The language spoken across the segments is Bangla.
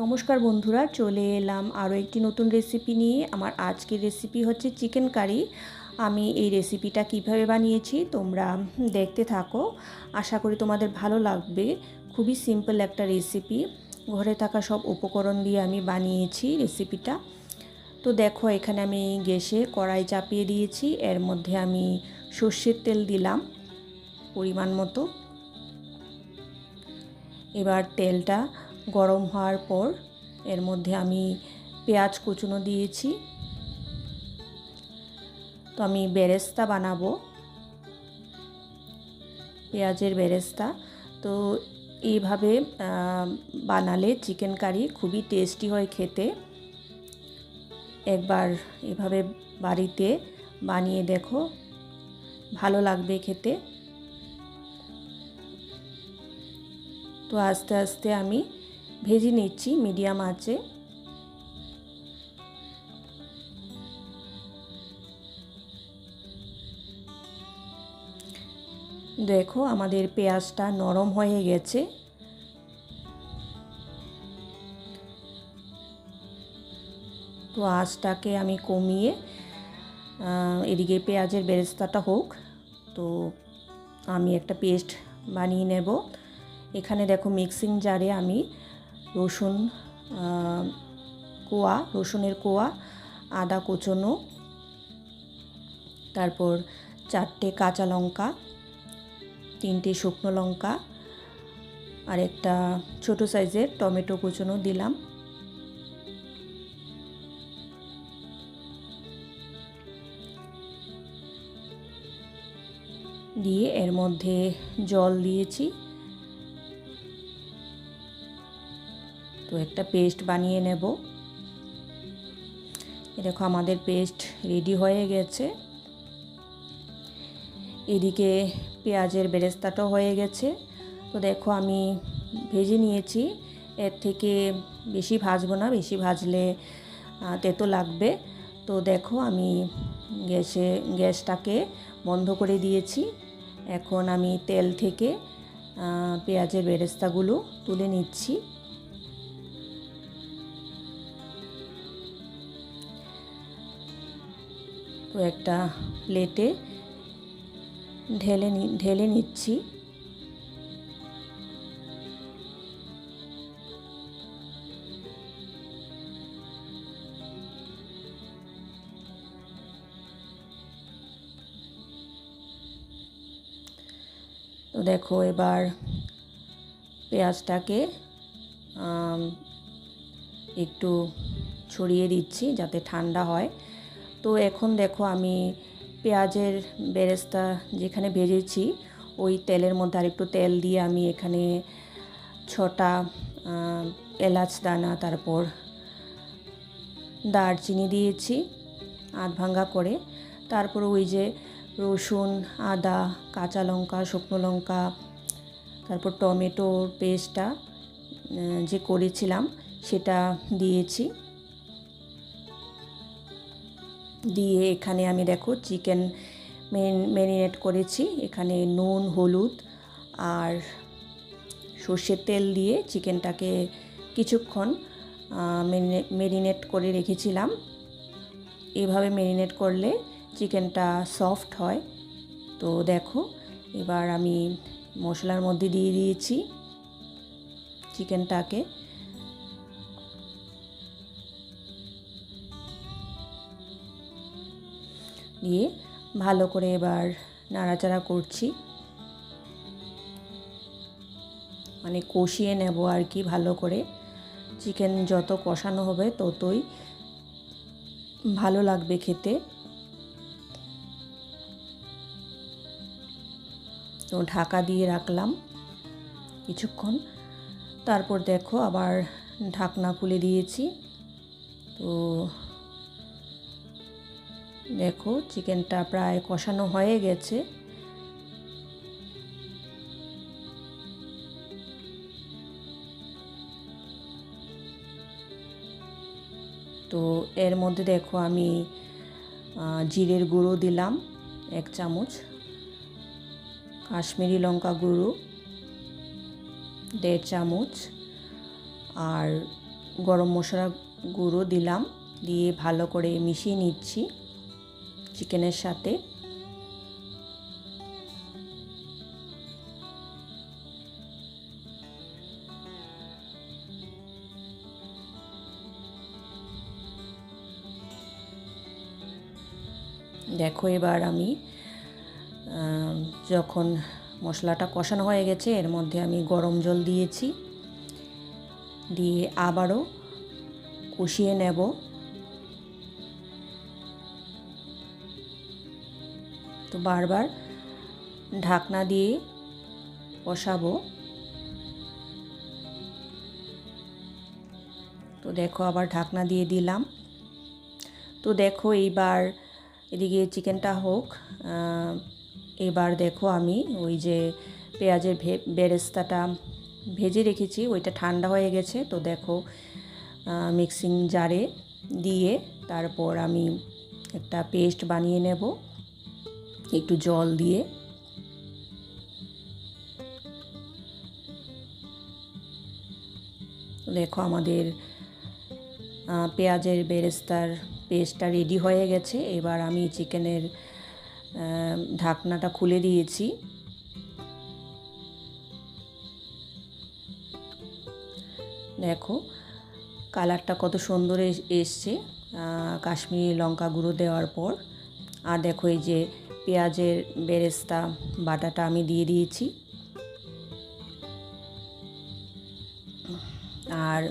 নমস্কার বন্ধুরা, চলে এলাম আরও একটি নতুন রেসিপি নিয়ে। আমার আজকের রেসিপি হচ্ছে চিকেন কারি। আমি এই রেসিপিটা কিভাবে বানিয়েছি তোমরা দেখতে থাকো। আশা করি তোমাদের ভালো লাগবে। খুবই সিম্পল একটা রেসিপি, ঘরে থাকা সব উপকরণ দিয়ে আমি বানিয়েছি রেসিপিটা। তো দেখো, এখানে আমি গ্যাসে কড়াই চাপিয়ে দিয়েছি। এর মধ্যে আমি সর্ষের তেল দিলাম পরিমাণ মতো। এবার তেলটা গরম হওয়ার পর এর মধ্যে আমি পেঁয়াজ কুচনো দিয়েছি। তো আমি বেরেস্তা বানাবো, পেঁয়াজের বেরেস্তা। তো এইভাবে বানালে চিকেন কারি খুবই টেস্টি হয় খেতে। একবার এভাবে বাড়িতে বানিয়ে দেখো, ভালো লাগবে খেতে। তো আস্তে আস্তে আমি ভেজে নিচ্ছি মিডিয়াম আঁচে। দেখো, আমাদের পেঁয়াজটা নরম হয়ে গেছে। তো আঁচটাকে আমি কমিয়ে এদিকে পেঁয়াজের বেরেস্তাটা হোক। তো আমি একটা পেস্ট বানিয়ে নেব। এখানে দেখো, মিক্সিং জারে আমি রসুনের কোয়া, আদা কুচনো, তারপর 4টে কাঁচা লঙ্কা, 3টে শুকনো লঙ্কা আর একটা ছোট সাইজের টমেটো কুচনো দিলাম। দিয়ে এর মধ্যে জল দিয়েছি। তো একটা পেস্ট বানিয়ে নেব। দেখো, আমাদের পেস্ট রেডি হয়ে গেছে। এদিকে পেঁয়াজের বেরেস্তাটাও হয়ে গেছে। তো দেখো, আমি ভেজে নিয়েছি। এর থেকে বেশি ভাজবো না, বেশি ভাজলে তেতো লাগবে। তো দেখো, আমি গ্যাসটাকে বন্ধ করে দিয়েছি। এখন আমি তেল থেকে পেঁয়াজের বেরেস্তাগুলো তুলে নিচ্ছি। তো একটা প্লেটে ঢেলে নিচ্ছি। তো দেখো, এবার পেঁয়াজটাকে একটু ছড়িয়ে দিচ্ছি যাতে ঠান্ডা হয়। তো এখন দেখো, আমি পেঁয়াজের বেরেস্তা যেখানে ভেজেছি ওই তেলের মধ্যে আরেকটু তেল দিয়ে আমি এখানে 6টা এলাচ দানা, তারপর দারচিনি দিয়েছি আধ ভাঙা করে। তারপর ওই যে রসুন, আদা, কাঁচা লঙ্কা, শুকনো লঙ্কা, তারপর টমেটোর পেস্টটা যে করেছিলাম সেটা দিয়েছি। দিয়ে এখানে আমি দেখো চিকেন ম্যারিনেট করেছি। এখানে নুন, হলুদ আর সর্ষের তেল দিয়ে চিকেনটাকে কিছুক্ষণ ম্যারিনেট করে রেখেছিলাম। এভাবে ম্যারিনেট করলে চিকেনটা সফট হয়। তো দেখো, এবার আমি মশলার মধ্যে দিয়ে দিয়েছি চিকেনটাকে। দিয়ে ভালো করে এবার নাড়াচাড়া করছি, মানে কষিয়ে নেব আর কি ভালো করে। চিকেন যত কষানো হবে ততই ভালো লাগবে খেতে। তো ঢাকা দিয়ে রাখলাম কিছুক্ষণ। তারপর দেখো, আবার ঢাকনা খুলে দিয়েছি। তো দেখো, চিকেনটা প্রায় কষানো হয়ে গেছে। তো এর মধ্যে দেখো, আমি জিরের গুঁড়ো দিলাম 1 চামচ, কাশ্মীরি লঙ্কা গুঁড়ো 1.5 চামচ, আর গরম মশলা গুঁড়ো দিলাম, দিয়ে ভালো করে মিশিয়ে নিচ্ছি চিকেনের সাথে। দেখো এবার আমি যখন মশলাটা কষানো হয়ে গেছে এর মধ্যে আমি গরম জল দিয়েছি, দিয়ে আবারও কষিয়ে নেব। তো বারবার ঢাকনা দিয়ে কষাবো। তো দেখো আবার ঢাকনা দিয়ে দিলাম। তো দেখো এইবার এদিকে চিকেনটা হোক। এবার দেখো আমি ওই যে পেঁয়াজের বেরেস্তাটা ভেজে রেখেছি ওইটা ঠান্ডা হয়ে গেছে। তো দেখো মিক্সিং জারে দিয়ে তারপর আমি একটা পেস্ট বানিয়ে নেব একটু জল দিয়ে। দেখো আমাদের পেঁয়াজের বেরেস্তার পেস্টটা রেডি হয়ে গেছে। এবার আমি চিকেনের ঢাকনাটা খুলে দিয়েছি। দেখো কালারটা কত সুন্দর এসছে কাশ্মীরি লঙ্কা গুঁড়ো দেওয়ার পর। আর দেখো এই যে পেঁয়াজের বেরেস্তা বাটাটা আমি দিয়ে দিয়েছি, আর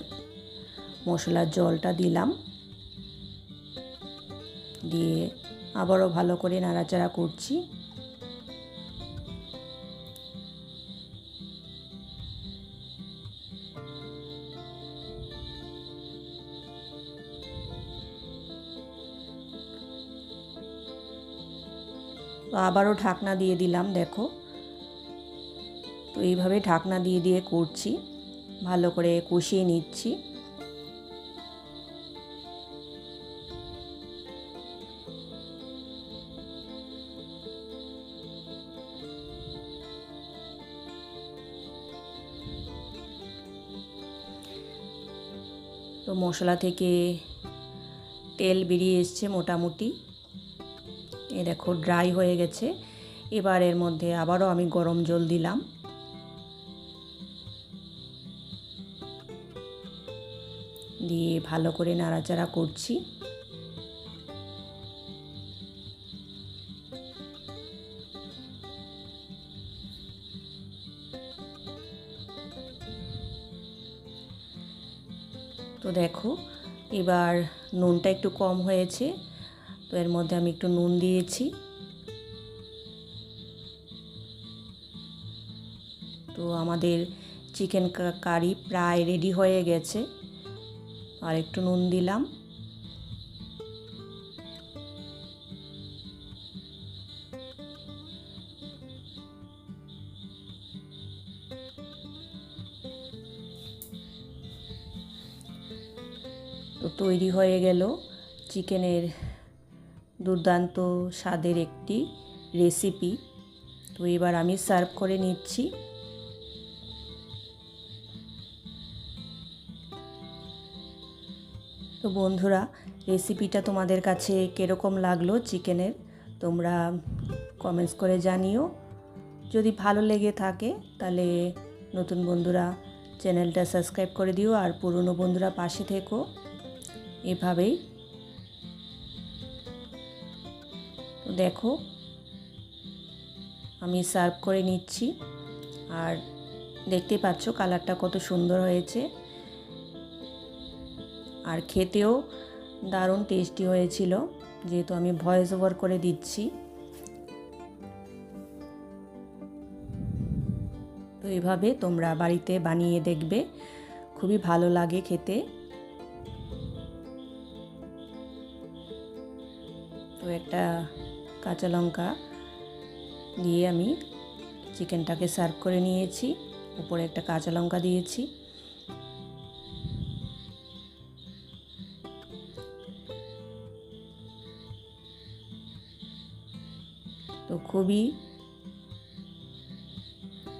মশলার জলটা দিলাম, দিয়ে আবারও ভালো করে নাড়াচাড়া করছি। তো আবারও ঢাকনা দিয়ে দিলাম। দেখো তো এইভাবে ঢাকনা দিয়ে দিয়ে করছি, ভালো করে কষিয়ে নিচ্ছি। তো মশলা থেকে তেল বেরিয়ে এসছে মোটামুটি, এ দেখো ড্রাই হয়ে গেছে। এবার এর মধ্যে আবারও আমি গরম জল দিলাম, দিয়ে ভালো করে নাড়াচাড়া করছি। তো দেখো এবার নুনটা একটু কম হয়েছে, তো এর মধ্যে আমি একটু নুন দিয়েছি। তো আমাদের চিকেন কারি প্রায় রেডি হয়ে গেছে, আর একটু নুন দিলাম। তো তৈরি হয়ে গেল চিকেনের দুর্দান্ত স্বাদের একটি রেসিপি। তো এবার আমি সার্ভ করে নিচ্ছি। তো বন্ধুরা, রেসিপিটা তোমাদের কাছে কীরকম লাগলো চিকেনের, তোমরা কমেন্টস করে জানিও। যদি ভালো লেগে থাকে তাহলে নতুন বন্ধুরা চ্যানেলটা সাবস্ক্রাইব করে দিও, আর পুরনো বন্ধুরা পাশে থেকো এভাবেই। তো দেখো আমি সার্ভ করে নিচ্ছি, আর দেখতে পাচ্ছ কালারটা কত সুন্দর হয়েছে, আর খেতেও দারুণ টেস্টি হয়েছিল, যেহেতু আমি ভয়েস ওভার করে দিচ্ছি। তো এভাবে তোমরা বাড়িতে বানিয়ে দেখবে, খুবই ভালো লাগে খেতে। তো একটা কাঁচা লঙ্কা দিয়ে আমি চিকেনটাকে সার্ভ করে নিয়েছি, উপরে একটা কাঁচা লঙ্কা দিয়েছি। তো খুবই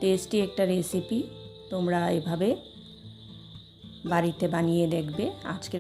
টেস্টি একটা রেসিপি, তোমরা এভাবে বাড়িতে বানিয়ে দেখবে। আজকে